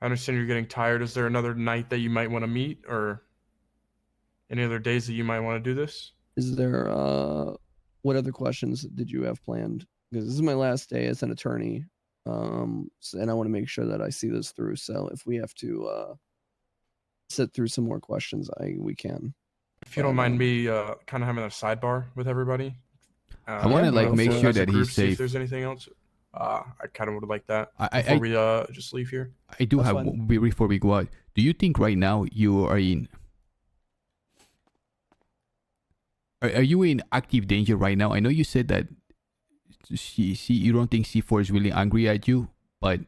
C: understand you're getting tired. Is there another night that you might want to meet, or any other days that you might want to do this?
B: Is there what other questions did you have planned? Because this is my last day as an attorney. And I want to make sure that I see this through. So if we have to sit through some more questions, we can.
C: If you don't mind me kind of having a sidebar with everybody.
E: I want to like make sure that he's
C: See if
E: safe.
C: there's anything else. I kind of would like that
E: I
C: we just leave here.
E: I do
B: That's
E: have
B: fine.
E: before we go out. Do you think right now you are in? Are you in active danger right now? I know you said that you don't think C4 is really angry at you, but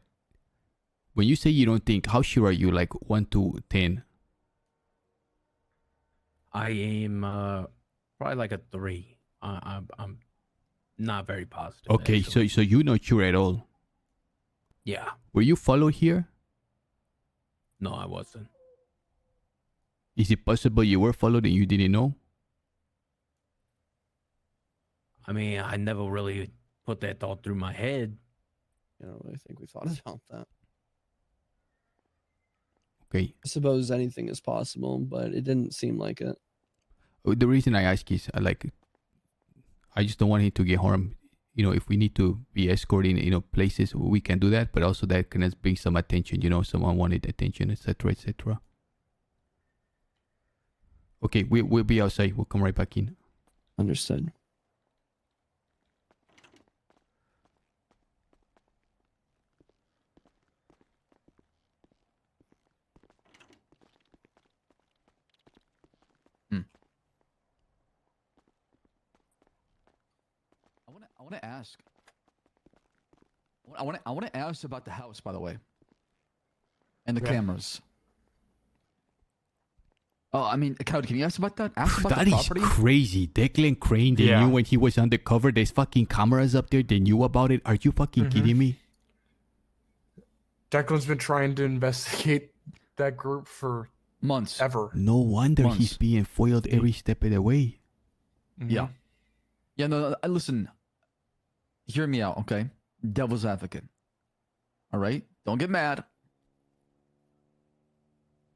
E: when you say you don't think, how sure are you? Like 1 to 10?
D: I am probably like a 3. I'm not very positive.
E: Okay,
D: actually.
E: so you're not sure at all.
D: Yeah.
E: Were you followed here?
D: No, I wasn't.
E: Is it possible you were followed and you didn't know?
D: I mean, I never really put that thought through my head.
B: You know, I think we thought about that.
E: Okay.
B: I suppose anything is possible, but it didn't seem like it.
E: The reason I ask is I just don't want him to get harmed. You know, if we need to be escorting, places, we can do that. But also that can bring some attention. Someone wanted attention, etc., etc. Okay, we'll be outside. We'll come right back in.
B: Understood.
A: I want to ask. I want to ask about the house, by the way, and the
C: Okay.
A: cameras. Oh, I mean, Cody, can you ask about that? Ask about
E: That
A: the
E: is
A: property.
E: crazy. Declan Crane, they
C: Yeah.
E: knew when he was undercover. There's fucking cameras up there. They knew about it. Are you fucking kidding me?
C: Declan's been trying to investigate that group for
A: Months.
C: ever.
E: No wonder he's
A: Months.
E: being foiled every step of the way.
A: Yeah. Yeah, no, listen. Hear me out, okay? Devil's advocate. All right? Don't get mad.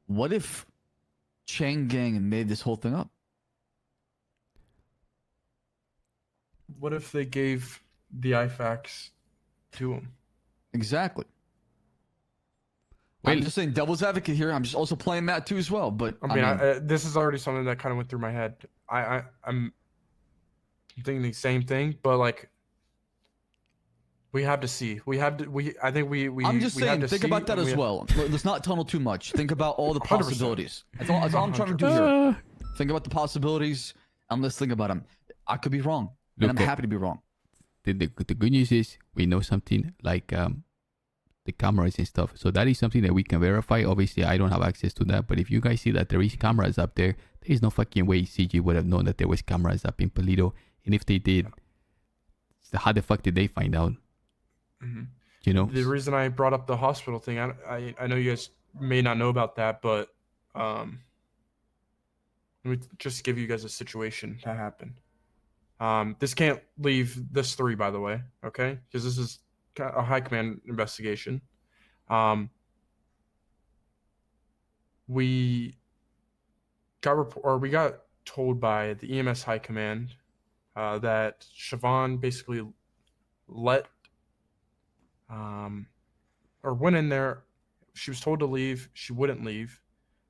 A: What if Chang Gang made this whole thing up?
C: What if they gave the IFACs to him?
A: Exactly.
E: Well-
A: I'm just saying devil's advocate here. I'm just also playing that too as well. But
C: I mean, this is already something that kind of went through my head. I'm thinking the same thing, but like, we have to see. I think we.
A: I'm just
C: we have
A: saying,
C: to
A: think
C: see,
A: about that
C: and we
A: as
C: have-
A: well. Let's not tunnel too much. Think about all the
C: 100%.
A: possibilities. That's all I'm trying to do here. Think about the possibilities, and let's think about them. I could be wrong, and I'm
E: Look,
A: happy to be wrong.
E: The good news is we know something like the cameras and stuff. So that is something that we can verify. Obviously, I don't have access to that. But if you guys see that there is cameras up there, there is no fucking way CG would have known that there was cameras up in Polito. And if they did, how the fuck did they find out?
C: Mhm.
E: You know?
C: The reason I brought up the hospital thing, I know you guys may not know about that, but let me just give you guys a situation that happened. This can't leave this 3, by the way, okay? Because this is a high command investigation. We got told by the EMS high command that Siobhan basically let or went in there. She was told to leave. She wouldn't leave,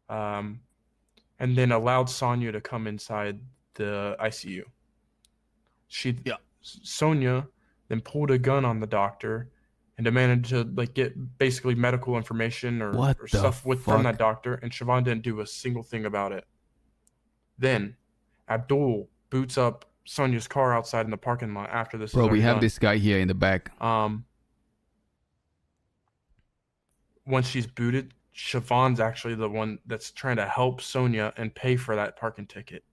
C: and then allowed Sonya to come inside the ICU. Sonya then pulled a gun on the doctor and demanded to get basically medical information or
E: What the
C: stuff from that
E: fuck?
C: doctor, and Siobhan didn't do a single thing about it. Then Abdul boots up Sonya's car outside in the parking lot after this.
E: Bro,
C: is
E: we
C: already
E: have
C: done.
E: this guy here in the back.
C: Once she's booted, Siobhan's actually the one that's trying to help Sonya and pay for that parking ticket.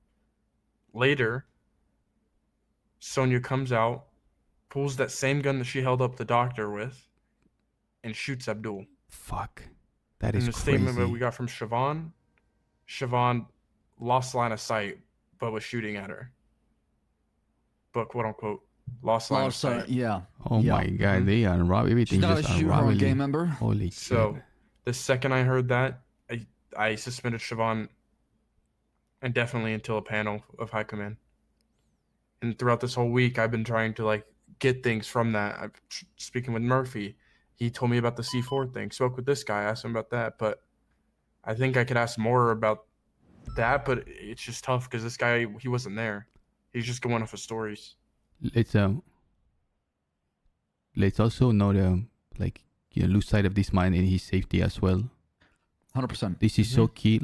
C: Later, Sonya comes out, pulls that same gun that she held up the doctor with, and shoots Abdul.
E: Fuck. That
C: In
E: is
C: the
E: crazy.
C: statement that we got from Siobhan lost line of sight, but was shooting at her. But quote unquote, lost line of sight.
A: Yeah.
E: Oh
A: Yeah.
E: my god,
C: Mhm.
E: they unravel
A: She's
E: everything
A: not a
E: just
A: shooter or a
E: unraveling.
A: gang member.
E: Holy
C: So
E: shit.
C: the second I heard that, I suspended Siobhan indefinitely until a panel of high command. And throughout this whole week, I've been trying to get things from that. I'm speaking with Murphy. He told me about the C4 thing. Spoke with this guy, asked him about that. But I think I could ask more about that, but it's just tough because this guy, he wasn't there. He's just going off of stories.
E: Let's also not lose sight of this man and his safety as well.
A: 100%.
E: This is so key.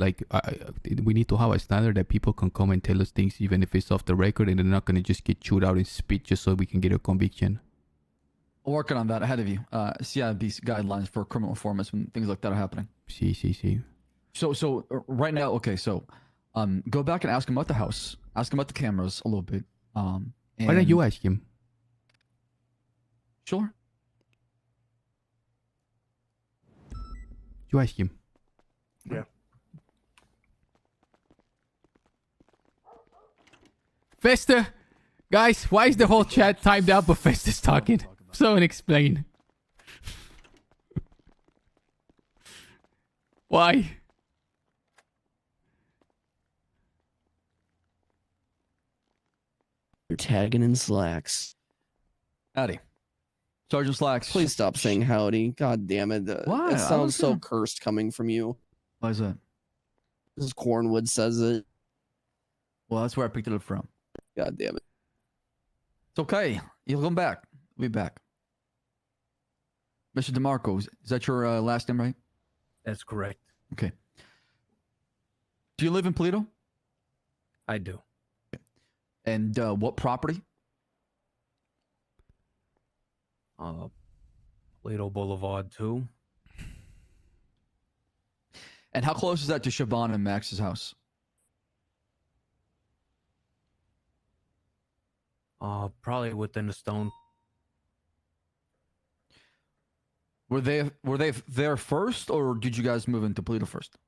E: We need to have a standard that people can come and tell us things even if it's off the record, and they're not going to just get chewed out and spit just so we can get a conviction.
A: Working on that ahead of you. CIB's guidelines for criminal informants when things like that are happening.
E: See.
A: So right now, okay, so go back and ask him about the house. Ask him about the cameras a little bit.
E: Why don't you ask him?
A: Sure.
E: You ask him.
C: Yeah.
E: Fester, guys, why is the whole chat timed out but Fester's talking? So unexplained. Why?
B: You're tagging in slacks.
A: Howdy. Sergeant Slacks.
B: Please stop saying howdy. God damn it.
A: Why? I
B: It
A: was
B: sounds so
A: gonna-
B: cursed coming from you.
A: Why is that?
B: This Cornwood says it.
A: Well, that's where I picked it up from.
B: God damn it.
A: It's okay. You'll come back. We'll be back. Mr. Demarco, is that your last name, right?
D: That's correct.
A: Okay. Do you live in Toledo?
D: I do.
A: And what property?
D: Toledo Boulevard 2.
A: And how close is that to Siobhan and Max's house?
D: Probably within a stone.
A: Were they there first, or did you guys move into Toledo first?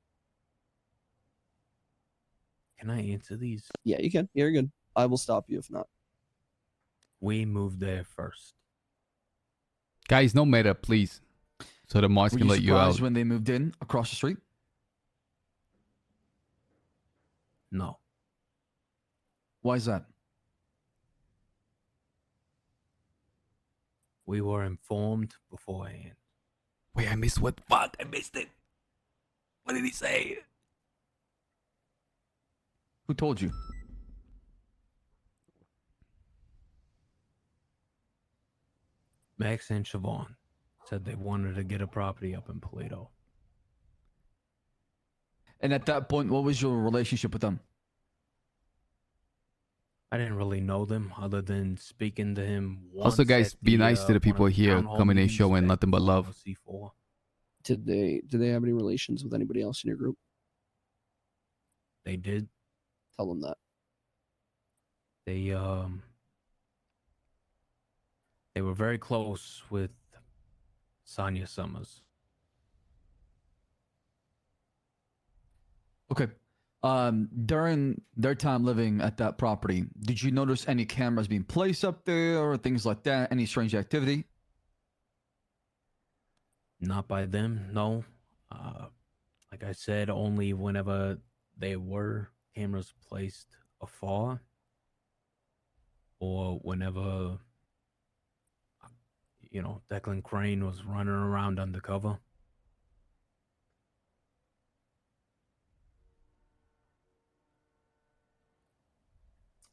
D: Can I answer these?
B: Yeah, you can. You're good. I will stop you if not.
D: We moved there first.
E: Guys, no meta, please. So the mods
A: Were
E: can
A: you
E: let you out.
A: surprised when they moved in across the street?
D: No.
A: Why is that?
D: We were informed beforehand.
E: Wait, I missed what? Fuck, I missed it. What did he say?
A: Who told you?
D: Max and Siobhan said they wanted to get a property up in Toledo.
A: And at that point, what was your relationship with them?
D: I didn't really know them other than speaking to him once.
E: Also, guys,
D: at
E: be nice to the
D: one
E: people
D: of the
E: here
D: town hall
E: coming and
D: meetings
E: showing
D: back
E: nothing but
D: in
E: love.
D: C4.
B: Did they have any relations with anybody else in your group?
D: They did.
B: Tell them that.
D: They were very close with Sonia Summers.
A: Okay. During their time living at that property, did you notice any cameras being placed up there or things like that? Any strange activity?
D: Not by them, no. Like I said, only whenever there were cameras placed afar, or whenever, Declan Crane was running around undercover.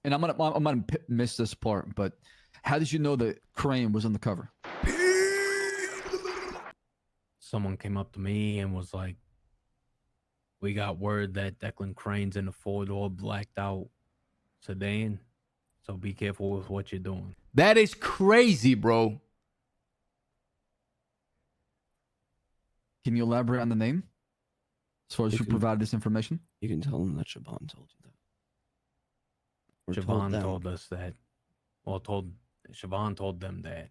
A: And I'm gonna miss this part, but how did you know that Crane was on the cover?
D: Someone came up to me and was like, "We got word that Declan Crane's in a 4-door blacked out sedan, so be careful with what you're doing."
E: That is crazy, bro.
A: Can you elaborate on the name? As far as
B: You
A: who
B: can-
A: provided this information?
B: You can tell them that Siobhan told you that. Or
D: Siobhan
B: them,
D: told us that. Siobhan told them that.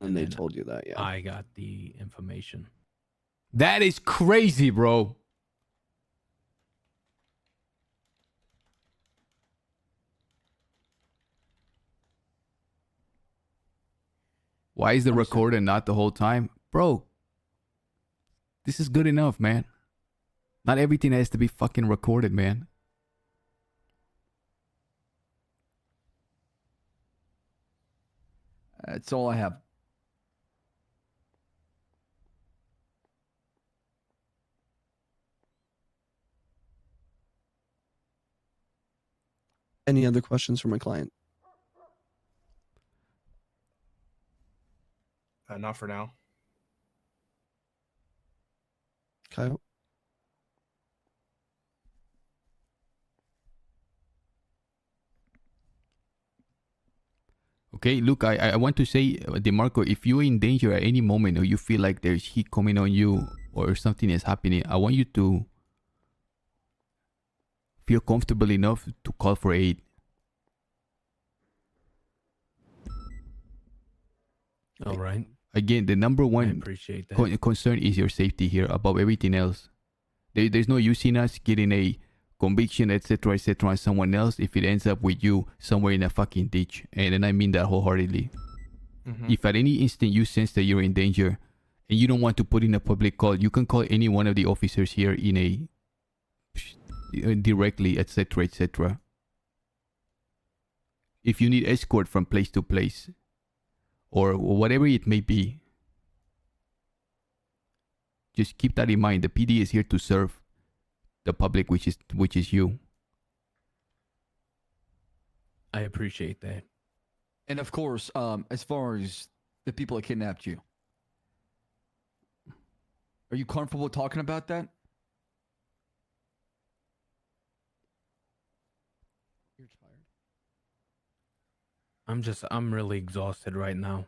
B: and they
D: then
B: told you that, yeah.
D: I got the information.
E: That is crazy, bro. Why is the
A: Understood.
E: recorder not the whole time? Bro, this is good enough, man. Not everything has to be fucking recorded, man.
A: That's all I have.
B: Any other questions for my client?
C: Not for now.
B: Kyle?
E: Okay, look, I want to say, DeMarco, if you're in danger at any moment or you feel like there's heat coming on you or something is happening, I want you to feel comfortable enough to call for aid.
D: All right.
E: Again, the number
D: I
E: one
D: appreciate that.
E: concern is your safety here above everything else. There's no use in us getting a conviction, etc., etc., on someone else if it ends up with you somewhere in a fucking ditch. And I mean that wholeheartedly. If at any instant you sense that you're in danger and you don't want to put in a public call, you can call any one of the officers here in a directly, etc., etc. If you need escort from place to place or whatever it may be, just keep that in mind. The PD is here to serve the public, which is you.
D: I appreciate that.
A: And of course, as far as the people that kidnapped you, are you comfortable talking about that? You're tired.
D: I'm really exhausted right now.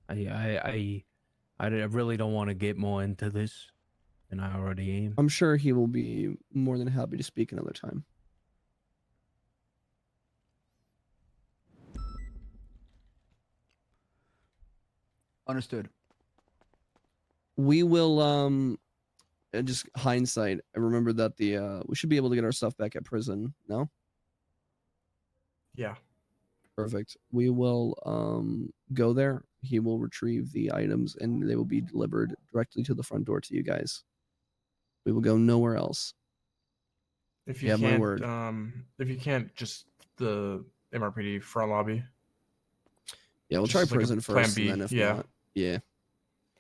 D: I really don't want to get more into this than I already am.
B: I'm sure he will be more than happy to speak another time.
A: Understood.
B: We will just hindsight. I remember that we should be able to get our stuff back at prison. No?
C: Yeah.
B: Perfect. We will go there. He will retrieve the items and they will be delivered directly to the front door to you guys. We will go nowhere else.
C: If you
B: Yeah, my
C: can't,
B: word.
C: if you can't, just the MRPD front lobby.
B: Yeah, we'll
C: Just
B: try
C: as like a
B: prison
C: plan
B: first,
C: B,
B: and then if
C: yeah.
B: not, yeah.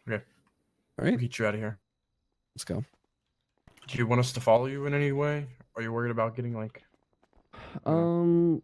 C: Okay.
B: All
C: We'll
B: right,
C: get you out of here.
B: let's go.
C: Do you want us to follow you in any way? Are you worried about getting like?
B: Um,